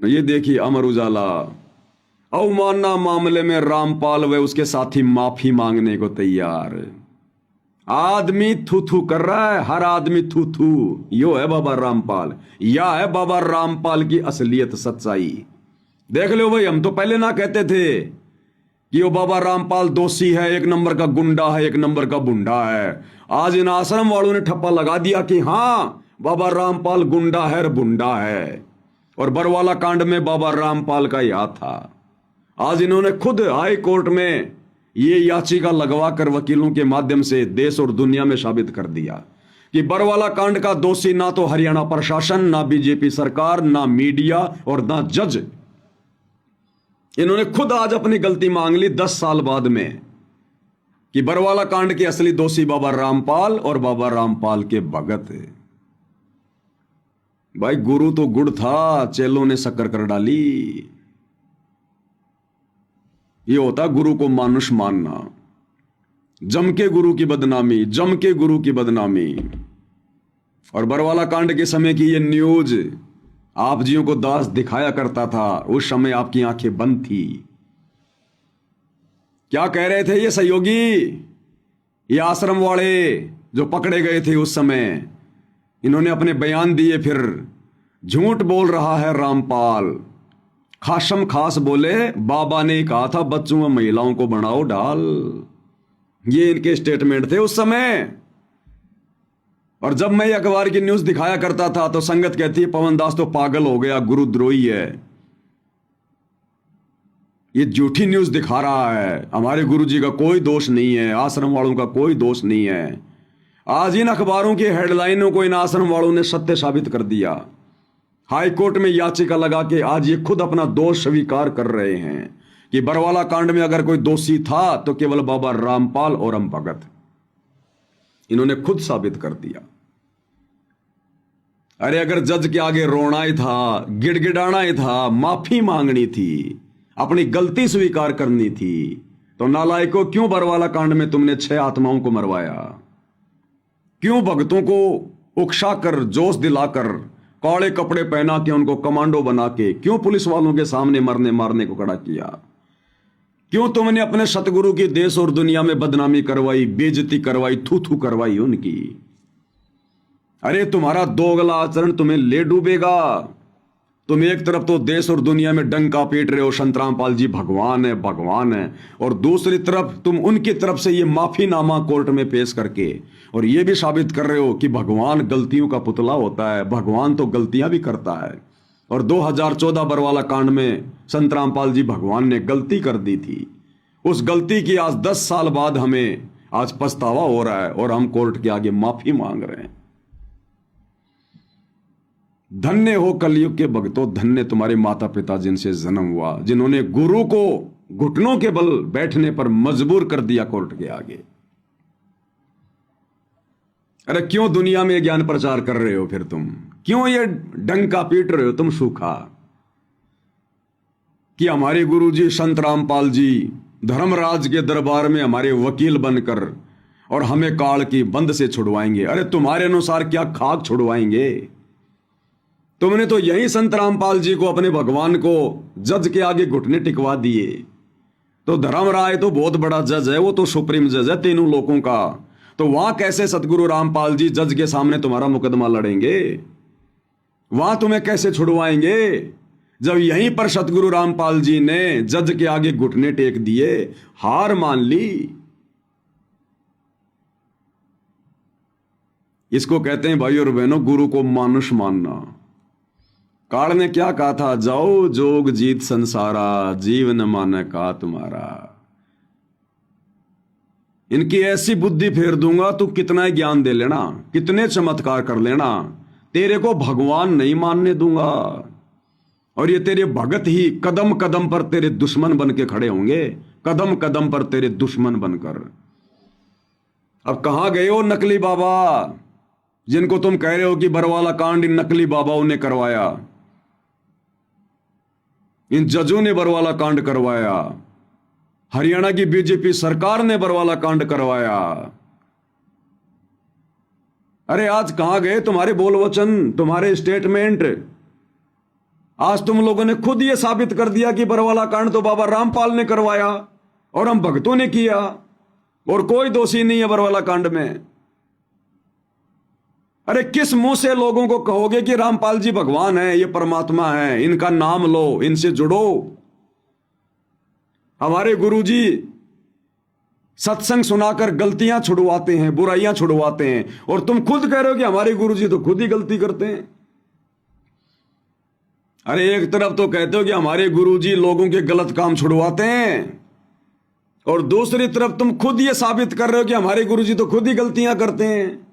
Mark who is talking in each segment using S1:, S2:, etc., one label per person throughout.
S1: ये देखिए अमर उजाला, अवमानना मामले में रामपाल व उसके साथी माफी मांगने को तैयार। आदमी थू थू कर रहा है, हर आदमी थू थू। यो है बाबा रामपाल, या है बाबा रामपाल की असलियत सच्चाई। देख लो भाई, हम तो पहले ना कहते थे कि वो बाबा रामपाल दोषी है, एक नंबर का गुंडा है, एक नंबर का बुंडा है। आज इन आश्रम वालों ने ठप्पा लगा दिया कि हां बाबा रामपाल गुंडा है और बुंडा है, और बरवाला कांड में बाबा रामपाल का ही हाथ था। आज इन्होंने खुद हाई कोर्ट में ये याचिका लगवा कर वकीलों के माध्यम से देश और दुनिया में साबित कर दिया कि बरवाला कांड का दोषी ना तो हरियाणा प्रशासन, ना बीजेपी सरकार, ना मीडिया और ना जज। इन्होंने खुद आज अपनी गलती मांग ली 10 साल बाद में कि बरवाला कांड के असली दोषी बाबा रामपाल और बाबा रामपाल के भगत। भाई गुरु तो गुड़ था, चेलों ने शक्कर कर डाली। ये होता गुरु को मानुष मानना। जम के गुरु की बदनामी, जम के गुरु की बदनामी। और बरवाला कांड के समय की ये न्यूज आप जियों को दास दिखाया करता था, उस समय आपकी आंखें बंद थी। क्या कह रहे थे ये सहयोगी, ये आश्रम वाले जो पकड़े गए थे उस समय? इन्होंने अपने बयान दिए, फिर झूठ बोल रहा है रामपाल। खासम खास बोले बाबा ने कहा था बच्चों व महिलाओं को बनाओ ढाल। ये इनके स्टेटमेंट थे उस समय। और जब मैं अखबार की न्यूज दिखाया करता था तो संगत कहती है पवन दास तो पागल हो गया, गुरुद्रोही है, ये झूठी न्यूज दिखा रहा है, हमारे गुरुजी का कोई दोष नहीं है, आश्रम वालों का कोई दोष नहीं है। आज इन अखबारों की हेडलाइनों को इन आश्रम वालों ने सत्य साबित कर दिया। हाई कोर्ट में याचिका लगा के आज ये खुद अपना दोष स्वीकार कर रहे हैं कि बरवाला कांड में अगर कोई दोषी था तो केवल बाबा रामपाल और हम भगत। इन्होंने खुद साबित कर दिया। अरे अगर जज के आगे रोना ही था, गिड़गिड़ाना ही था, माफी मांगनी थी, अपनी गलती स्वीकार करनी थी, तो नालायकों क्यों बरवाला कांड में तुमने 6 आत्माओं को मरवाया? क्यों भक्तों को उकसाकर, जोश दिलाकर, काले कपड़े पहना के, उनको कमांडो बना के क्यों पुलिस वालों के सामने मरने मारने को खड़ा किया? क्यों तुमने अपने सतगुरु की देश और दुनिया में बदनामी करवाई, बेइज्जती करवाई, थू थू करवाई उनकी? अरे तुम्हारा दोगला आचरण तुम्हें ले डूबेगा। तुम एक तरफ तो देश और दुनिया में डंका पीट रहे हो, संत रामपाल जी भगवान है, भगवान है, और दूसरी तरफ तुम उनकी तरफ से ये माफीनामा कोर्ट में पेश करके और ये भी साबित कर रहे हो कि भगवान गलतियों का पुतला होता है, भगवान तो गलतियां भी करता है। और 2014 बरवाला कांड में संत रामपाल जी भगवान ने गलती कर दी थी। उस गलती की आज 10 साल बाद हमें आज पछतावा हो रहा है और हम कोर्ट के आगे माफी मांग रहे हैं। धन्य हो कलयुग के भक्तों, धन्य तुम्हारे माता पिता जिनसे जन्म हुआ, जिन्होंने गुरु को घुटनों के बल बैठने पर मजबूर कर दिया कोर्ट के आगे। अरे क्यों दुनिया में ज्ञान प्रचार कर रहे हो फिर तुम? क्यों ये डंका पीट रहे हो तुम सूखा कि हमारे गुरुजी संत रामपाल जी धर्मराज के दरबार में हमारे वकील बनकर और हमें काल की बंद से छुड़वाएंगे? अरे तुम्हारे अनुसार क्या खाक छुड़वाएंगे? तुमने तो यही संत रामपाल जी को, अपने भगवान को, जज के आगे घुटने टिकवा दिए। तो धर्मराय तो बहुत बड़ा जज है, वो तो सुप्रीम जज है तीनों लोकों का। तो वहां कैसे सतगुरु रामपाल जी जज के सामने तुम्हारा मुकदमा लड़ेंगे? वहां तुम्हें कैसे छुड़वाएंगे जब यहीं पर सतगुरु रामपाल जी ने जज के आगे घुटने टेक दिए, हार मान ली? इसको कहते हैं भाई और बहनों गुरु को मानुष मानना। काल ने क्या कहा था? जाओ जोग जीत संसारा, जीव न माने का तुम्हारा। इनकी ऐसी बुद्धि फेर दूंगा, तू कितना ही ज्ञान दे लेना, कितने चमत्कार कर लेना, तेरे को भगवान नहीं मानने दूंगा। और ये तेरे भगत ही कदम कदम पर तेरे दुश्मन बन के खड़े होंगे, कदम कदम पर तेरे दुश्मन बनकर। अब कहां गए हो नकली बाबा, जिनको तुम कह रहे हो कि बरवाला कांड इन नकली बाबाओं ने करवाया, इन जजों ने बरवाला कांड करवाया, हरियाणा की बीजेपी सरकार ने बरवाला कांड करवाया? अरे आज कहां गए तुम्हारे बोल वचन, तुम्हारे स्टेटमेंट? आज तुम लोगों ने खुद ये साबित कर दिया कि बरवाला कांड तो बाबा रामपाल ने करवाया और हम भक्तों ने किया और कोई दोषी नहीं है बरवाला कांड में। अरे किस मुंह से लोगों को कहोगे कि रामपाल जी भगवान है, ये परमात्मा है, इनका नाम लो, इनसे जुड़ो। हमारे गुरुजी सत्संग सुनाकर गलतियां छुड़वाते हैं, बुराइयां छुड़वाते हैं, और तुम खुद कह रहे हो कि हमारे गुरुजी तो खुद ही गलती करते हैं। अरे एक तरफ तो कहते हो कि हमारे गुरुजी लोगों के गलत काम छुड़वाते हैं, और दूसरी तरफ तुम खुद ये साबित कर रहे हो कि हमारे गुरुजी तो खुद ही गलतियां करते हैं,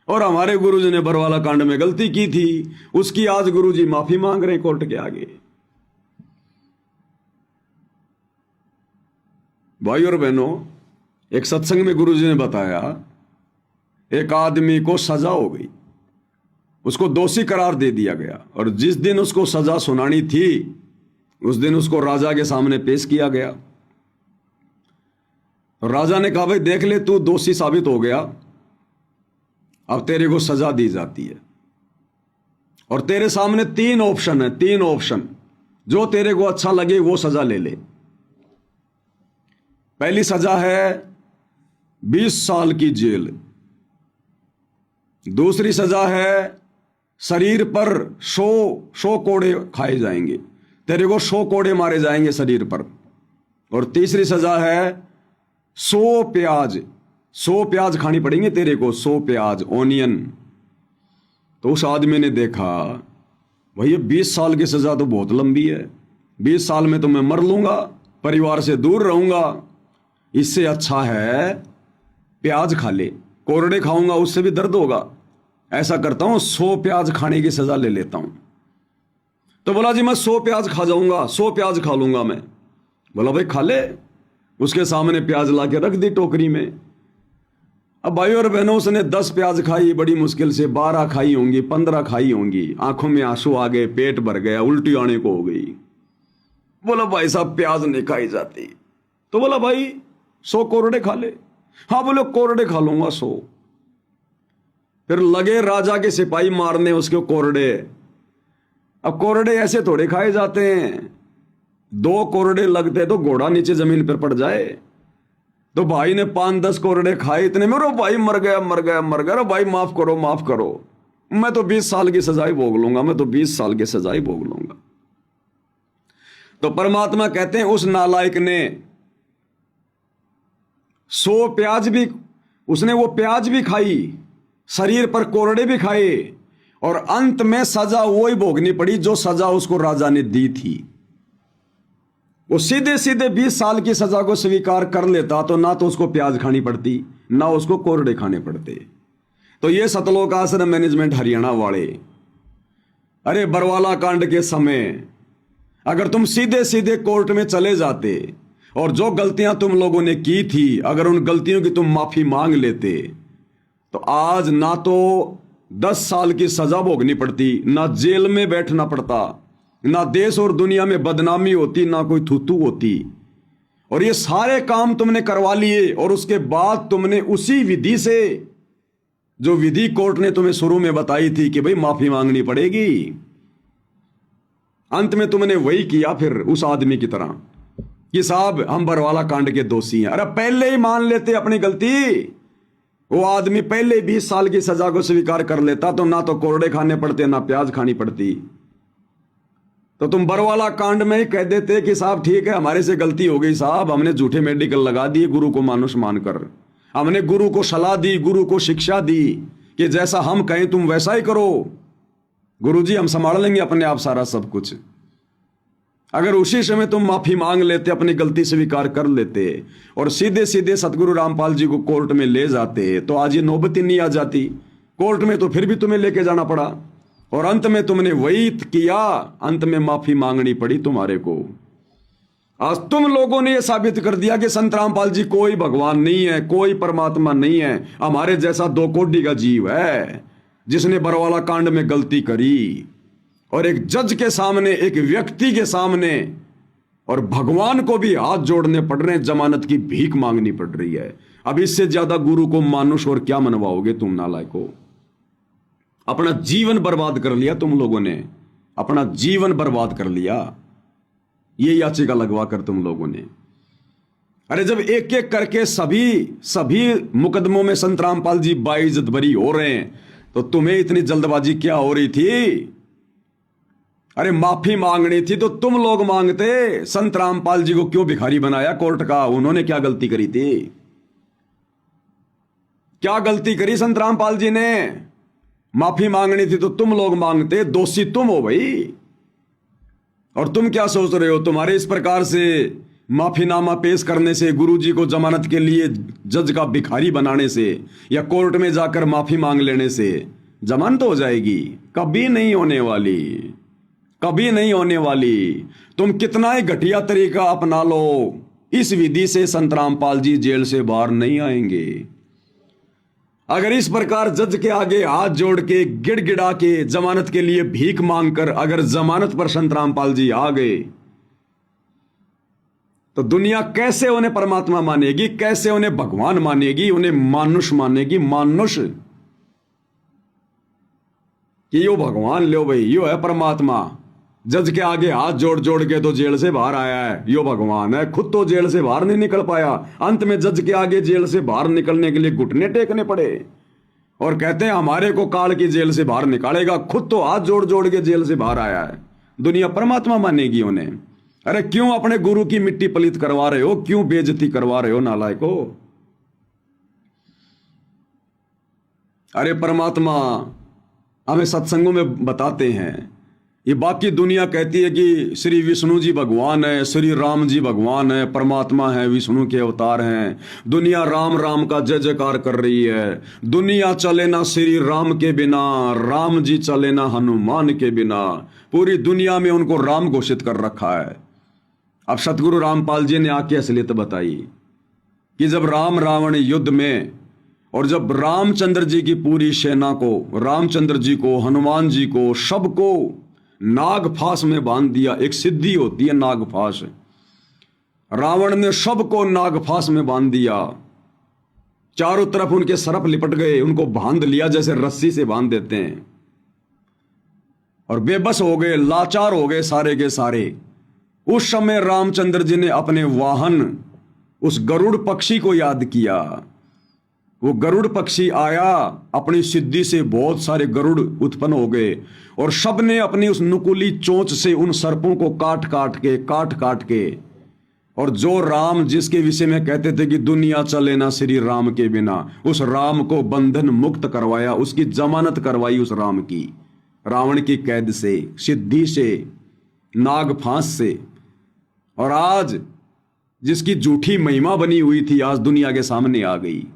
S1: और हमारे गुरुजी ने बरवाला कांड में गलती की थी, उसकी आज गुरुजी माफी मांग रहे हैं कोर्ट के आगे। भाई और बहनों, एक सत्संग में गुरुजी ने बताया एक आदमी को सजा हो गई, उसको दोषी करार दे दिया गया, और जिस दिन उसको सजा सुनानी थी उस दिन उसको राजा के सामने पेश किया गया। राजा ने कहा भाई देख ले, तू दोषी साबित हो गया, अब तेरे को सजा दी जाती है, और तेरे सामने 3 ऑप्शन है, 3 ऑप्शन, जो तेरे को अच्छा लगे वो सजा ले ले। पहली सजा है 20 साल की जेल, दूसरी सजा है शरीर पर 100 कोड़े खाए जाएंगे, तेरे को 100 कोड़े मारे जाएंगे शरीर पर, और तीसरी सजा है 100 प्याज खानी पड़ेंगे तेरे को, 100 प्याज, ओनियन। तो उस आदमी ने देखा भैया 20 साल की सजा तो बहुत लंबी है, 20 साल में तो मैं मर लूंगा, परिवार से दूर रहूंगा, इससे अच्छा है प्याज खा ले, कोरड़े खाऊंगा उससे भी दर्द होगा, ऐसा करता हूं 100 प्याज खाने की सजा ले लेता हूं। तो बोला जी मैं 100 प्याज खा जाऊंगा, 100 प्याज खा लूंगा मैं। बोला भाई खा ले। उसके सामने प्याज लाके रख दी टोकरी में। अब भाई और बहनों, उसने 10 प्याज खाई बड़ी मुश्किल से, 12 खाई होंगी, 15 खाई होंगी, आंखों में आंसू आ गए, पेट भर गया, उल्टी आने को हो गई। बोला भाई साहब प्याज नहीं खाई जाती। तो बोला भाई 100 कोरड़े खा ले। हाँ बोले कोरड़े खा लूंगा 100। फिर लगे राजा के सिपाही मारने उसके कोरड़े। अब कोरड़े ऐसे थोड़े खाए जाते हैं, 2 कोरड़े लगते तो घोड़ा नीचे जमीन पर पड़ जाए। तो भाई ने 5-10 कोरड़े खाए, इतने में रो भाई मर गया मर गया मर गया, भाई माफ करो माफ करो, मैं तो 20 साल की सजाई भोग लूंगा, मैं तो 20 साल की सजाई भोग लूंगा। तो परमात्मा कहते हैं उस नालायक ने 100 प्याज भी, उसने वो प्याज भी खाई, शरीर पर कोरड़े भी खाए, और अंत में सजा वही भोगनी पड़ी जो सजा उसको राजा ने दी थी। वो सीधे सीधे 20 साल की सजा को स्वीकार कर लेता तो ना तो उसको प्याज खानी पड़ती ना उसको कोरड़े खाने पड़ते। तो ये सतलोक आश्रम मैनेजमेंट हरियाणा वाले, अरे बरवाला कांड के समय अगर तुम सीधे सीधे कोर्ट में चले जाते और जो गलतियां तुम लोगों ने की थी अगर उन गलतियों की तुम माफी मांग लेते तो आज ना तो 10 साल की सजा भोगनी पड़ती, ना जेल में बैठना पड़ता, ना देश और दुनिया में बदनामी होती, ना कोई थूथू होती। और ये सारे काम तुमने करवा लिए और उसके बाद तुमने उसी विधि से, जो विधि कोर्ट ने तुम्हें शुरू में बताई थी कि भाई माफी मांगनी पड़ेगी, अंत में तुमने वही किया फिर उस आदमी की तरह कि साहब हम बरवाला कांड के दोषी हैं। अरे पहले ही मान लेते अपनी गलती, वो आदमी पहले 20 साल की सजा को स्वीकार कर लेता तो ना तो कोरड़े खाने पड़ते ना प्याज खानी पड़ती। तो तुम बरवाला कांड में ही कह देते कि साहब ठीक है हमारे से गलती हो गई साहब, हमने झूठे मेडिकल लगा दिए गुरु को मानुष मानकर, हमने गुरु को सलाह दी, गुरु को शिक्षा दी कि जैसा हम कहें तुम वैसा ही करो, गुरुजी हम संभाल लेंगे अपने आप सारा सब कुछ। अगर उसी समय तुम माफी मांग लेते, अपनी गलती स्वीकार कर लेते और सीधे सीधे सतगुरु रामपाल जी को कोर्ट में ले जाते तो आज ये नौबत ही नहीं आ जाती। कोर्ट में तो फिर भी तुम्हें लेके जाना पड़ा और अंत में तुमने वही किया, अंत में माफी मांगनी पड़ी तुम्हारे को। आज तुम लोगों ने यह साबित कर दिया कि संत रामपाल जी कोई भगवान नहीं है, कोई परमात्मा नहीं है, हमारे जैसा 2 कोड़ी का जीव है जिसने बरवाला कांड में गलती करी। और एक जज के सामने, एक व्यक्ति के सामने, और भगवान को भी हाथ जोड़ने पड़ रहे हैं, जमानत की भीख मांगनी पड़ रही है। अब इससे ज्यादा गुरु को मानुष और क्या मनवाओगे तुम नालायको? अपना जीवन बर्बाद कर लिया तुम लोगों ने। अपना जीवन बर्बाद कर लिया ये याचिका लगवा कर तुम लोगों ने। अरे जब एक एक करके सभी मुकदमों में संत रामपाल जी बाइज्जत बरी हो रहे हैं तो तुम्हें इतनी जल्दबाजी क्या हो रही थी? अरे माफी मांगनी थी तो तुम लोग मांगते। संत रामपाल जी को क्यों भिखारी बनाया कोर्ट का? उन्होंने क्या गलती करी थी? क्या गलती करी संत रामपाल जी ने? माफी मांगनी थी तो तुम लोग मांगते। दोषी तुम हो भाई। और तुम क्या सोच रहे हो? तुम्हारे इस प्रकार से माफीनामा पेश करने से, गुरुजी को जमानत के लिए जज का भिखारी बनाने से, या कोर्ट में जाकर माफी मांग लेने से जमानत हो जाएगी? कभी नहीं होने वाली, कभी नहीं होने वाली। तुम कितना ही घटिया तरीका अपना लो, इस विधि से संत रामपाल जी जेल से बाहर नहीं आएंगे। अगर इस प्रकार जज के आगे हाथ जोड़ के गिड़गिड़ा के जमानत के लिए भीख मांगकर अगर जमानत पर संत रामपाल जी आ गए तो दुनिया कैसे उन्हें परमात्मा मानेगी? कैसे उन्हें भगवान मानेगी? उन्हें मानुष मानेगी। मानुष कि यो भगवान लो भाई, यो है परमात्मा। जज के आगे हाथ जोड़ जोड़ के तो जेल से बाहर आया है, यो भगवान है। खुद तो जेल से बाहर नहीं निकल पाया, अंत में जज के आगे जेल से बाहर निकलने के लिए घुटने टेकने पड़े और कहते हैं हमारे को काल की जेल से बाहर निकालेगा। खुद तो हाथ जोड़ जोड़ के जेल से बाहर आया है। दुनिया परमात्मा मानेगी उन्हें। अरे क्यों अपने गुरु की मिट्टी पलीत करवा रहे हो? क्यों बेइज्जती करवा रहे हो नालायको? अरे परमात्मा हमें सत्संगों में बताते हैं, ये बाकी दुनिया कहती है कि श्री विष्णु जी भगवान है, श्री राम जी भगवान है, परमात्मा है, विष्णु के अवतार हैं। दुनिया राम राम का जय जयकार कर रही है। दुनिया चले ना श्री राम के बिना, राम जी चले ना हनुमान के बिना। पूरी दुनिया में उनको राम घोषित कर रखा है। अब सतगुरु रामपाल जी ने आके असलियत बताई कि जब राम रावण युद्ध में, और जब रामचंद्र जी की पूरी सेना को, रामचंद्र जी को, हनुमान जी को, सबको नागफास में बांध दिया। एक सिद्धि होती है नागफास। रावण ने सबको नागफास में बांध दिया। चारों तरफ उनके सरप लिपट गए, उनको बांध लिया जैसे रस्सी से बांध देते हैं, और बेबस हो गए, लाचार हो गए सारे के सारे। उस समय रामचंद्र जी ने अपने वाहन उस गरुड़ पक्षी को याद किया। वो गरुड़ पक्षी आया, अपनी सिद्धि से बहुत सारे गरुड़ उत्पन्न हो गए और सब ने अपनी उस नुकीली चोंच से उन सर्पों को काट काट के, और जो राम जिसके विषय में कहते थे कि दुनिया चले ना श्री राम के बिना, उस राम को बंधन मुक्त करवाया, उसकी जमानत करवाई उस राम की, रावण की कैद से, सिद्धि से, नागफांस से। और आज जिसकी झूठी महिमा बनी हुई थी आज दुनिया के सामने आ गई।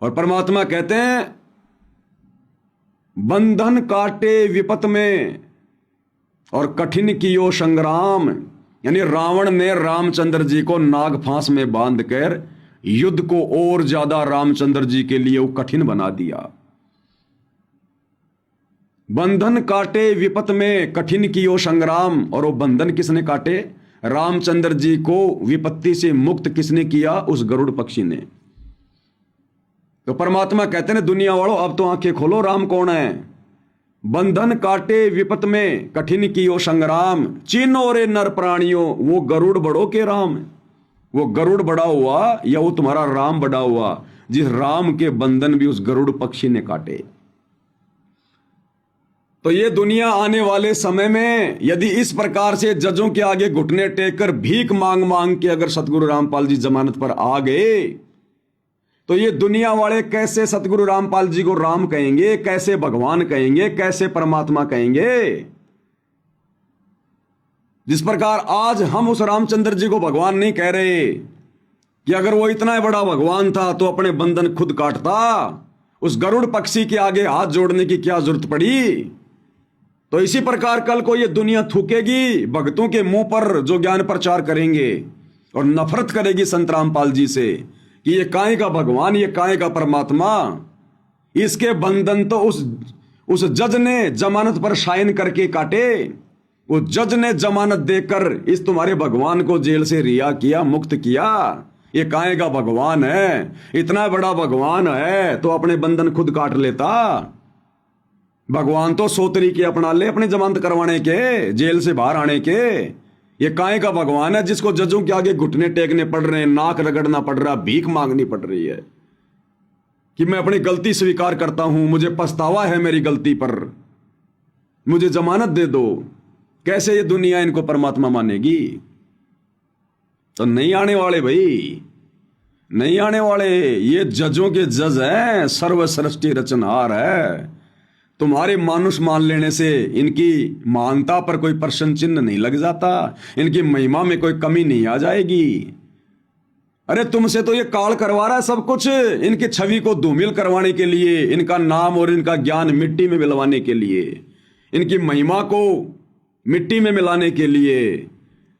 S1: और परमात्मा कहते हैं बंधन काटे विपत में और कठिन कियो संग्राम। यानी रावण ने रामचंद्र जी को नागफांस में बांधकर युद्ध को और ज्यादा रामचंद्र जी के लिए वो कठिन बना दिया। बंधन काटे विपत में कठिन कियो संग्राम। और वो बंधन किसने काटे? रामचंद्र जी को विपत्ति से मुक्त किसने किया? उस गरुड़ पक्षी ने। तो परमात्मा कहते हैं दुनिया वालों अब तो आंखें खोलो, राम कौन है? बंधन काटे विपत में कठिन कियो संग्राम, चिन्ह रे नर प्राणियों, वो गरुड़ बड़ो के राम। वो गरुड़ बड़ा हुआ या वो तुम्हारा राम बड़ा हुआ, जिस राम के बंधन भी उस गरुड़ पक्षी ने काटे। तो ये दुनिया आने वाले समय में यदि इस प्रकार से जजों के आगे घुटने टेक कर भीख मांग मांग के अगर सतगुरु रामपाल जी जमानत पर आ गए तो ये दुनिया वाले कैसे सतगुरु रामपाल जी को राम कहेंगे? कैसे भगवान कहेंगे? कैसे परमात्मा कहेंगे? जिस प्रकार आज हम उस रामचंद्र जी को भगवान नहीं कह रहे कि अगर वो इतना बड़ा भगवान था तो अपने बंधन खुद काटता, उस गरुड़ पक्षी के आगे हाथ जोड़ने की क्या जरूरत पड़ी? तो इसी प्रकार कल को ये दुनिया थूकेगी भक्तों के मुंह पर जो ज्ञान प्रचार करेंगे और नफरत करेगी संत रामपाल जी से कि ये काहे का भगवान, ये काहे का परमात्मा। इसके बंधन तो उस जज ने जमानत पर साइन करके काटे। वो जज ने जमानत देकर इस तुम्हारे भगवान को जेल से रिहा किया, मुक्त किया। ये काहे का भगवान है? इतना बड़ा भगवान है तो अपने बंधन खुद काट लेता। भगवान तो 100 तरीके अपना ले अपनी जमानत करवाने के, जेल से बाहर आने के। ये काहे का भगवान है जिसको जजों के आगे घुटने टेकने पड़ रहे हैं, नाक रगड़ना पड़ रहा, भीख मांगनी पड़ रही है कि मैं अपनी गलती स्वीकार करता हूं, मुझे पछतावा है मेरी गलती पर, मुझे जमानत दे दो। कैसे ये दुनिया इनको परमात्मा मानेगी? तो नहीं आने वाले भाई, नहीं आने वाले। ये जजों के जज हैं, सर्व सृष्टि रचनहार है। तुम्हारे मानुष मान लेने से इनकी महानता पर कोई प्रश्न चिन्ह नहीं लग जाता, इनकी महिमा में कोई कमी नहीं आ जाएगी। अरे तुमसे तो ये काल करवा रहा है सब कुछ, इनकी छवि को धूमिल करवाने के लिए, इनका नाम और इनका ज्ञान मिट्टी में मिलवाने के लिए, इनकी महिमा को मिट्टी में मिलाने के लिए।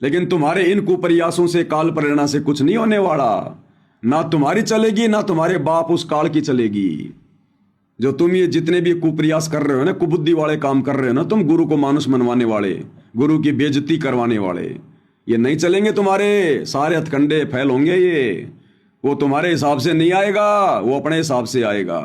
S1: लेकिन तुम्हारे इन कुप्रयासों से, काल प्रेरणा से कुछ नहीं होने वाला। ना तुम्हारी चलेगी, ना तुम्हारे बाप उस काल की चलेगी। जो तुम ये जितने भी कुप्रयास कर रहे हो ना, कुबुद्धि वाले काम कर रहे हो ना, तुम गुरु को मानुष मनवाने वाले, गुरु की बेइज्जती करवाने वाले, ये नहीं चलेंगे। तुम्हारे सारे हथकंडे फैल होंगे। ये वो तुम्हारे हिसाब से नहीं आएगा, वो अपने हिसाब से आएगा।